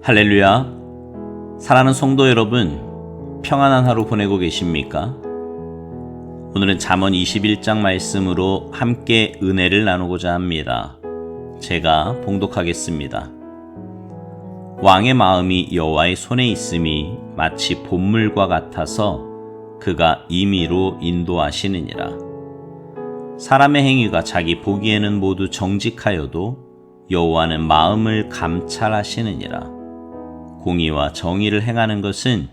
할렐루야! 사랑하는 성도 여러분, 평안한 하루 보내고 계십니까? 오늘은 잠언 21장 말씀으로 함께 은혜를 나누고자 합니다. 제가 봉독하겠습니다. 왕의 마음이 여호와의 손에 있음이 마치 봇물과 같아서 그가 임의로 인도하시느니라. 사람의 행위가 자기 보기에는 모두 정직하여도 여호와는 마음을 감찰하시느니라. 공의와 정의를 행하는 것은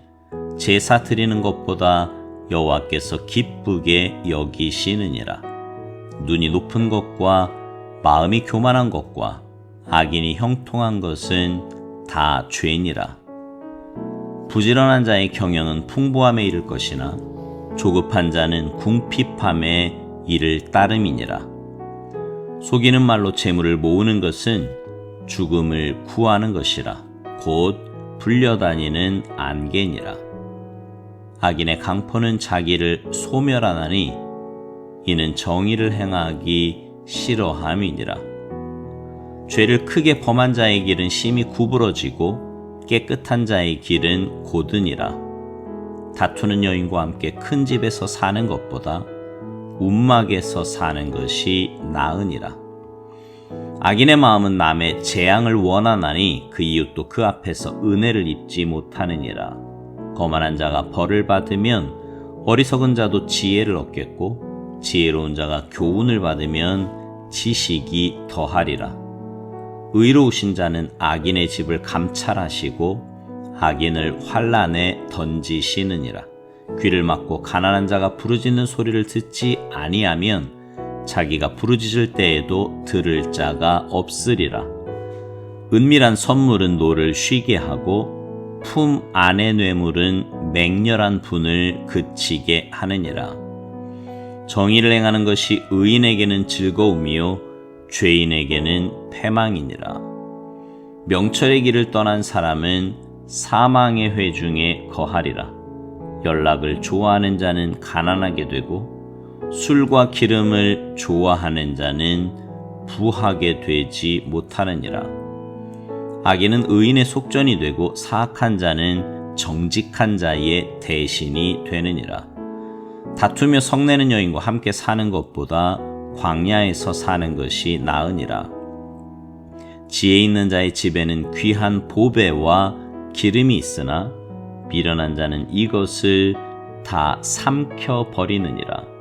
제사 드리는 것보다 여호와께서 기쁘게 여기시느니라. 눈이 높은 것과 마음이 교만한 것과 악인이 형통한 것은 다 죄니라. 부지런한 자의 경영은 풍부함에 이를 것이나 조급한 자는 궁핍함에 이를 따름이니라. 속이는 말로 재물을 모으는 것은 죽음을 구하는 것이라. 곧 불려다니는 안개니라. 악인의 강포는 자기를 소멸하나니 이는 정의를 행하기 싫어함이니라. 죄를 크게 범한 자의 길은 심히 구부러지고 깨끗한 자의 길은 고드니라. 다투는 여인과 함께 큰 집에서 사는 것보다 움막에서 사는 것이 나으니라. 악인의 마음은 남의 재앙을 원하나니 그 이웃도 그 앞에서 은혜를 입지 못하느니라. 거만한 자가 벌을 받으면 어리석은 자도 지혜를 얻겠고 지혜로운 자가 교훈을 받으면 지식이 더하리라. 의로우신 자는 악인의 집을 감찰하시고 악인을 환난에 던지시느니라. 귀를 막고 가난한 자가 부르짖는 소리를 듣지 아니하면 자기가 부르짖을 때에도 들을 자가 없으리라. 은밀한 선물은 노를 쉬게 하고 품 안의 뇌물은 맹렬한 분을 그치게 하느니라. 정의를 행하는 것이 의인에게는 즐거움이요 죄인에게는 패망이니라. 명철의 길을 떠난 사람은 사망의 회중에 거하리라. 연락을 좋아하는 자는 가난하게 되고 술과 기름을 좋아하는 자는 부하게 되지 못하느니라. 악인은 의인의 속전이 되고 사악한 자는 정직한 자의 대신이 되느니라. 다투며 성내는 여인과 함께 사는 것보다 광야에서 사는 것이 나으니라. 지혜 있는 자의 집에는 귀한 보배와 기름이 있으나 미련한 자는 이것을 다 삼켜 버리느니라.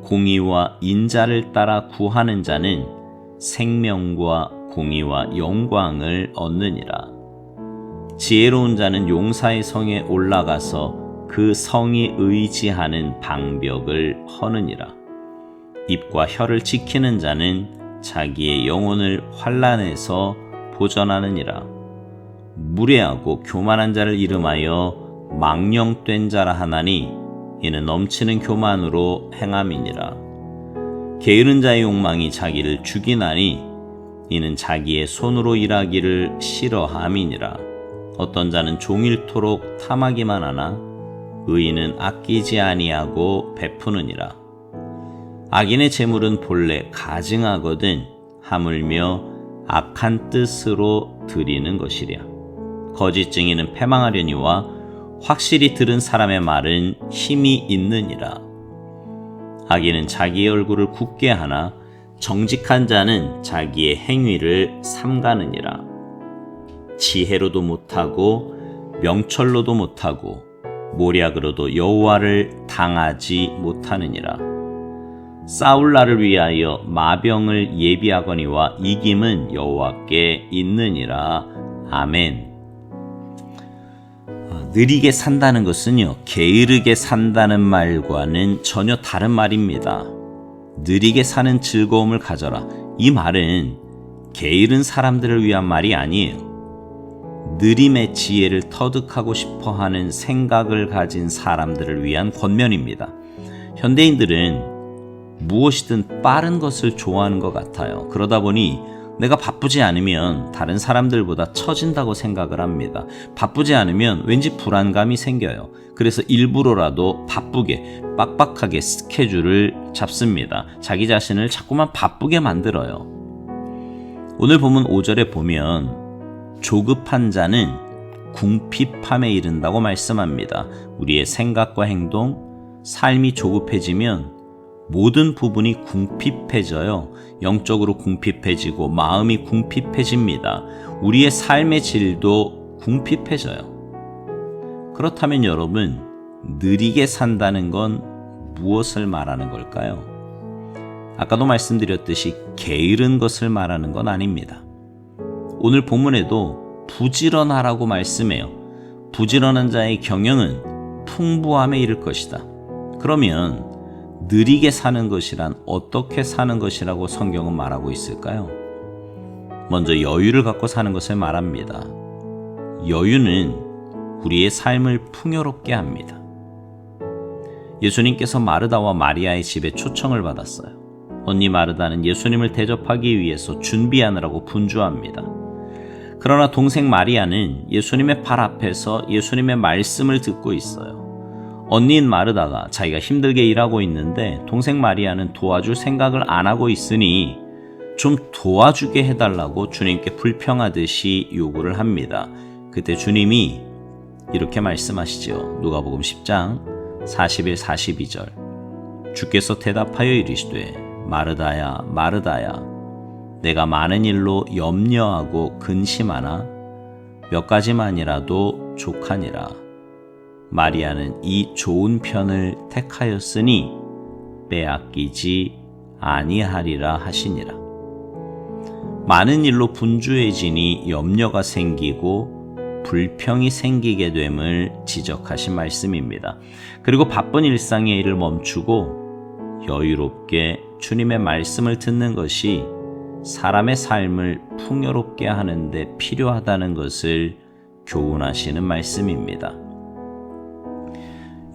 공의와 인자를 따라 구하는 자는 생명과 공의와 영광을 얻느니라. 지혜로운 자는 용사의 성에 올라가서 그 성이 의지하는 방벽을 허느니라. 입과 혀를 지키는 자는 자기의 영혼을 환난에서 보전하느니라. 무례하고 교만한 자를 이름하여 망령된 자라 하나니 이는 넘치는 교만으로 행함이니라. 게으른 자의 욕망이 자기를 죽이나니 이는 자기의 손으로 일하기를 싫어함이니라. 어떤 자는 종일토록 탐하기만 하나 의인은 아끼지 아니하고 베푸느니라. 악인의 재물은 본래 가증하거든 하물며 악한 뜻으로 드리는 것이랴. 거짓 증인은 패망하려니와 확실히 들은 사람의 말은 힘이 있느니라. 악인은 자기의 얼굴을 굳게 하나 정직한 자는 자기의 행위를 삼가느니라. 지혜로도 못하고 명철로도 못하고 모략으로도 여호와를 당하지 못하느니라. 싸울 날을 위하여 마병을 예비하거니와 이김은 여호와께 있느니라. 아멘. 느리게 산다는 것은요, 게으르게 산다는 말과는 전혀 다른 말입니다. 느리게 사는 즐거움을 가져라. 이 말은 게으른 사람들을 위한 말이 아니에요. 느림의 지혜를 터득하고 싶어하는 생각을 가진 사람들을 위한 권면입니다. 현대인들은 무엇이든 빠른 것을 좋아하는 것 같아요. 그러다 보니 내가 바쁘지 않으면 다른 사람들보다 처진다고 생각을 합니다. 바쁘지 않으면 왠지 불안감이 생겨요. 그래서 일부러라도 바쁘게 빡빡하게 스케줄을 잡습니다. 자기 자신을 자꾸만 바쁘게 만들어요. 오늘 본문 5절에 보면 조급한 자는 궁핍함에 이른다고 말씀합니다. 우리의 생각과 행동, 삶이 조급해지면 모든 부분이 궁핍해져요. 영적으로 궁핍해지고 마음이 궁핍해집니다. 우리의 삶의 질도 궁핍해져요. 그렇다면 여러분, 느리게 산다는 건 무엇을 말하는 걸까요? 아까도 말씀드렸듯이 게으른 것을 말하는 건 아닙니다. 오늘 본문에도 부지런하라고 말씀해요. 부지런한 자의 경영은 풍부함에 이를 것이다. 그러면 느리게 사는 것이란 어떻게 사는 것이라고 성경은 말하고 있을까요? 먼저 여유를 갖고 사는 것을 말합니다. 여유는 우리의 삶을 풍요롭게 합니다. 예수님께서 마르다와 마리아의 집에 초청을 받았어요. 언니 마르다는 예수님을 대접하기 위해서 준비하느라고 분주합니다. 그러나 동생 마리아는 예수님의 발 앞에서 예수님의 말씀을 듣고 있어요. 언니인 마르다가 자기가 힘들게 일하고 있는데 동생 마리아는 도와줄 생각을 안 하고 있으니 좀 도와주게 해달라고 주님께 불평하듯이 요구를 합니다. 그때 주님이 이렇게 말씀하시죠. 누가복음 10장 41, 42절. 주께서 대답하여 이르시되 마르다야 마르다야 내가 많은 일로 염려하고 근심하나 몇 가지만이라도 족하니라. 마리아는 이 좋은 편을 택하였으니 빼앗기지 아니하리라 하시니라. 많은 일로 분주해지니 염려가 생기고 불평이 생기게 됨을 지적하신 말씀입니다. 그리고 바쁜 일상의 일을 멈추고 여유롭게 주님의 말씀을 듣는 것이 사람의 삶을 풍요롭게 하는 데 필요하다는 것을 교훈하시는 말씀입니다.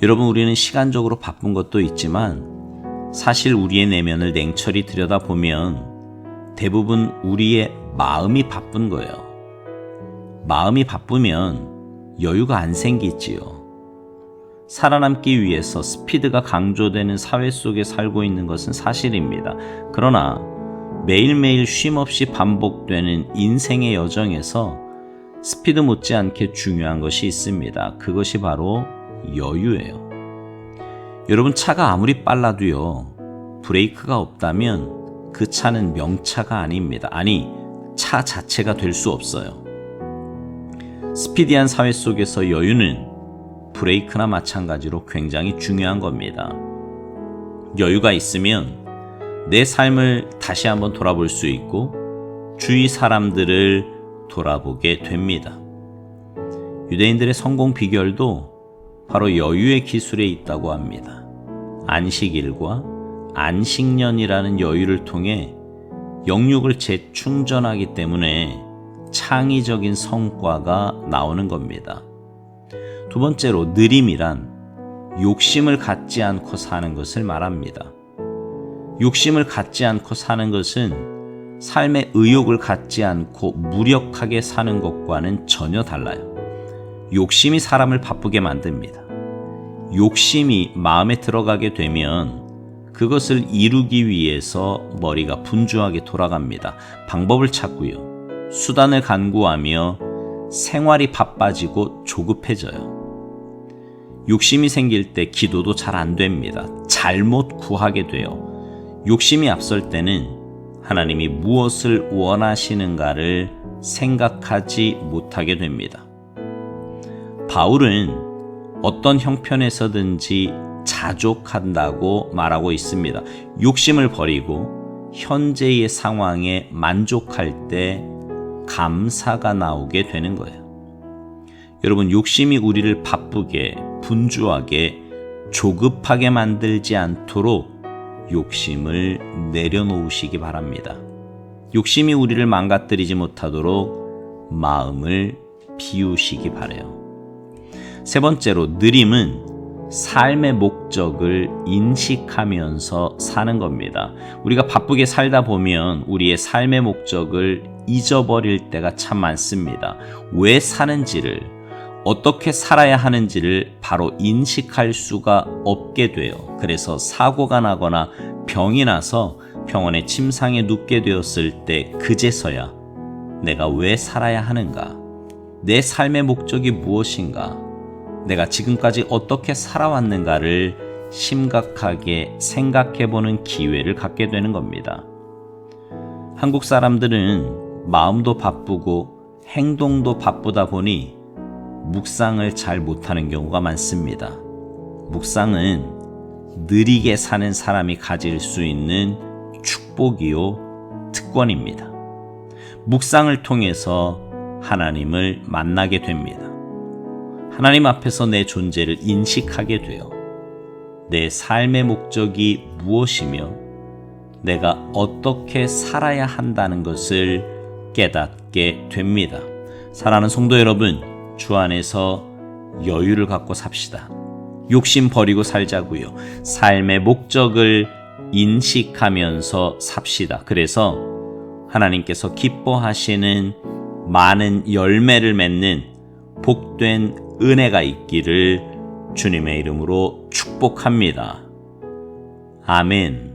여러분, 우리는 시간적으로 바쁜 것도 있지만 사실 우리의 내면을 냉철히 들여다보면 대부분 우리의 마음이 바쁜 거예요. 마음이 바쁘면 여유가 안 생기지요. 살아남기 위해서 스피드가 강조되는 사회 속에 살고 있는 것은 사실입니다. 그러나 매일매일 쉼없이 반복되는 인생의 여정에서 스피드 못지않게 중요한 것이 있습니다. 그것이 바로 여유예요. 여러분, 차가 아무리 빨라도요, 브레이크가 없다면 그 차는 명차가 아닙니다. 아니, 차 자체가 될 수 없어요. 스피디한 사회 속에서 여유는 브레이크나 마찬가지로 굉장히 중요한 겁니다. 여유가 있으면 내 삶을 다시 한번 돌아볼 수 있고 주위 사람들을 돌아보게 됩니다. 유대인들의 성공 비결도 바로 여유의 기술에 있다고 합니다. 안식일과 안식년이라는 여유를 통해 영육을 재충전하기 때문에 창의적인 성과가 나오는 겁니다. 두 번째로, 느림이란 욕심을 갖지 않고 사는 것을 말합니다. 욕심을 갖지 않고 사는 것은 삶의 의욕을 갖지 않고 무력하게 사는 것과는 전혀 달라요. 욕심이 사람을 바쁘게 만듭니다. 욕심이 마음에 들어가게 되면 그것을 이루기 위해서 머리가 분주하게 돌아갑니다. 방법을 찾고요. 수단을 간구하며 생활이 바빠지고 조급해져요. 욕심이 생길 때 기도도 잘 안 됩니다. 잘못 구하게 돼요. 욕심이 앞설 때는 하나님이 무엇을 원하시는가를 생각하지 못하게 됩니다. 바울은 어떤 형편에서든지 자족한다고 말하고 있습니다. 욕심을 버리고 현재의 상황에 만족할 때 감사가 나오게 되는 거예요. 여러분, 욕심이 우리를 바쁘게, 분주하게, 조급하게 만들지 않도록 욕심을 내려놓으시기 바랍니다. 욕심이 우리를 망가뜨리지 못하도록 마음을 비우시기 바라요. 세 번째로, 느림은 삶의 목적을 인식하면서 사는 겁니다. 우리가 바쁘게 살다 보면 우리의 삶의 목적을 잊어버릴 때가 참 많습니다. 왜 사는지를, 어떻게 살아야 하는지를 바로 인식할 수가 없게 돼요. 그래서 사고가 나거나 병이 나서 병원의 침상에 눕게 되었을 때 그제서야 내가 왜 살아야 하는가, 내 삶의 목적이 무엇인가? 내가 지금까지 어떻게 살아왔는가를 심각하게 생각해보는 기회를 갖게 되는 겁니다. 한국 사람들은 마음도 바쁘고 행동도 바쁘다 보니 묵상을 잘 못하는 경우가 많습니다. 묵상은 느리게 사는 사람이 가질 수 있는 축복이요, 특권입니다. 묵상을 통해서 하나님을 만나게 됩니다. 하나님 앞에서 내 존재를 인식하게 돼요. 내 삶의 목적이 무엇이며 내가 어떻게 살아야 한다는 것을 깨닫게 됩니다. 사랑하는 성도 여러분, 주 안에서 여유를 갖고 삽시다. 욕심 버리고 살자고요. 삶의 목적을 인식하면서 삽시다. 그래서 하나님께서 기뻐하시는 많은 열매를 맺는 복된 은혜가 있기를 주님의 이름으로 축복합니다. 아멘.